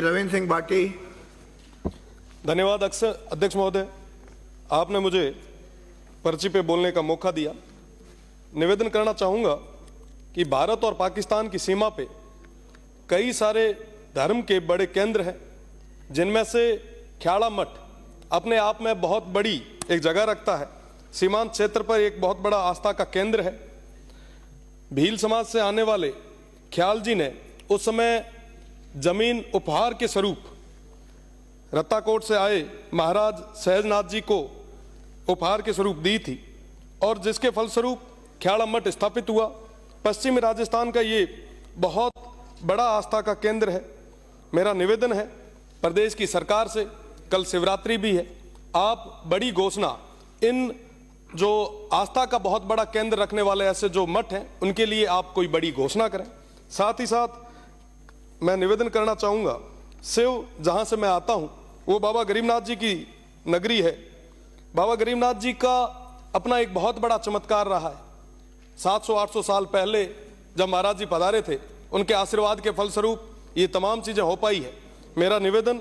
रविंद्र सिंह भाटी। धन्यवाद अध्यक्ष महोदय, आपने मुझे पर्ची पे बोलने का मौका दिया। निवेदन करना चाहूँगा कि भारत और पाकिस्तान की सीमा पे कई सारे धर्म के बड़े केंद्र हैं, जिनमें से ख्याड़ा मठ अपने आप में बहुत बड़ी एक जगह रखता है। सीमांत क्षेत्र पर एक बहुत बड़ा आस्था का केंद्र है। भील समाज से आने वाले ख्याल जी ने उस समय जमीन उपहार के स्वरूप रत्ताकोट से आए महाराज सहजनाथ जी को उपहार के स्वरूप दी थी, और जिसके फलस्वरूप ख्याड़ा मठ स्थापित हुआ। पश्चिमी राजस्थान का ये बहुत बड़ा आस्था का केंद्र है। मेरा निवेदन है प्रदेश की सरकार से, कल शिवरात्रि भी है, आप बड़ी घोषणा इन जो आस्था का बहुत बड़ा केंद्र रखने वाले ऐसे जो मठ हैं उनके लिए आप कोई बड़ी घोषणा करें। साथ ही साथ मैं निवेदन करना चाहूँगा, शिव जहाँ से मैं आता हूँ वो बाबा गरीबनाथ जी की नगरी है। बाबा गरीबनाथ जी का अपना एक बहुत बड़ा चमत्कार रहा है। 700-800 साल पहले जब महाराज जी पधारे थे, उनके आशीर्वाद के फलस्वरूप ये तमाम चीज़ें हो पाई है। मेरा निवेदन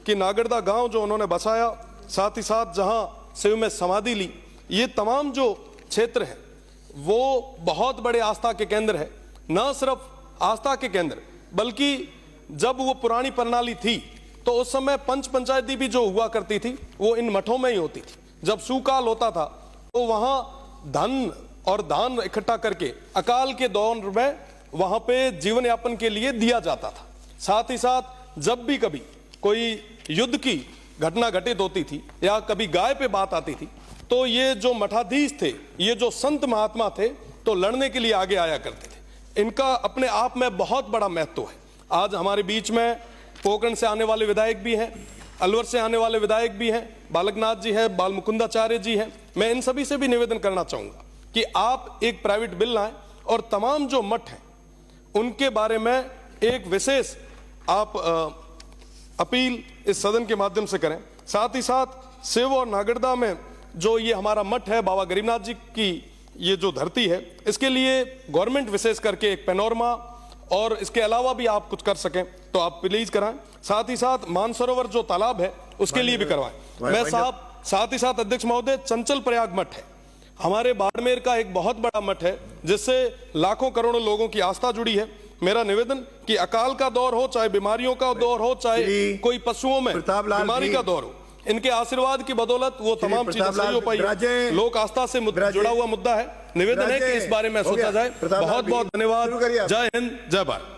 कि नागरदा गांव जो उन्होंने बसाया, साथ ही साथ जहां शिव में समाधि ली, ये तमाम जो क्षेत्र है वो बहुत बड़े आस्था के केंद्र है। न सिर्फ आस्था के केंद्र, बल्कि जब वो पुरानी प्रणाली थी तो उस समय पंच पंचायती भी जो हुआ करती थी वो इन मठों में ही होती थी। जब सुकाल होता था तो वहां धन और दान इकट्ठा करके अकाल के दौर में वहां पे जीवन यापन के लिए दिया जाता था। साथ ही साथ जब भी कभी कोई युद्ध की घटना घटित होती थी या कभी गाय पे बात आती थी, तो ये जो मठाधीश थे, ये जो संत महात्मा थे, तो लड़ने के लिए आगे आया करते थे। इनका अपने आप में बहुत बड़ा महत्व है। आज हमारे बीच में पोखरण से आने वाले विधायक भी हैं, अलवर से आने वाले विधायक भी हैं, बालकनाथ जी हैं, बाल मुकुंदाचार्य जी हैं। मैं इन सभी से भी निवेदन करना चाहूँगा कि आप एक प्राइवेट बिल लाएं और तमाम जो मठ हैं उनके बारे में एक विशेष आप अपील इस सदन के माध्यम से करें। साथ ही साथ शिव और नागरदा में जो ये हमारा मठ है, बाबा गरीबनाथ जी की ये जो धरती है, इसके लिए गवर्नमेंट विशेष करके एक पैनोरमा और इसके अलावा भी आप कुछ कर सकें तो आप प्लीज कराएं। साथ ही साथ मानसरोवर जो तालाब है उसके लिए भी करवाएं। मैं साथ ही साथ अध्यक्ष महोदय, चंचल प्रयाग मठ है हमारे बाड़मेर का एक बहुत बड़ा मठ है, जिससे लाखों करोड़ों लोगों की आस्था जुड़ी है। मेरा निवेदन कि अकाल का दौर हो, चाहे बीमारियों का दौर हो, चाहे कोई पशुओं में बीमारी का दौर हो, इनके आशीर्वाद की बदौलत वो तमाम चीजें सही हो पाई। लोक आस्था से जुड़ा हुआ मुद्दा है। निवेदन है कि इस बारे में सोचा जाए। बहुत बहुत धन्यवाद। जय हिंद, जय भारत।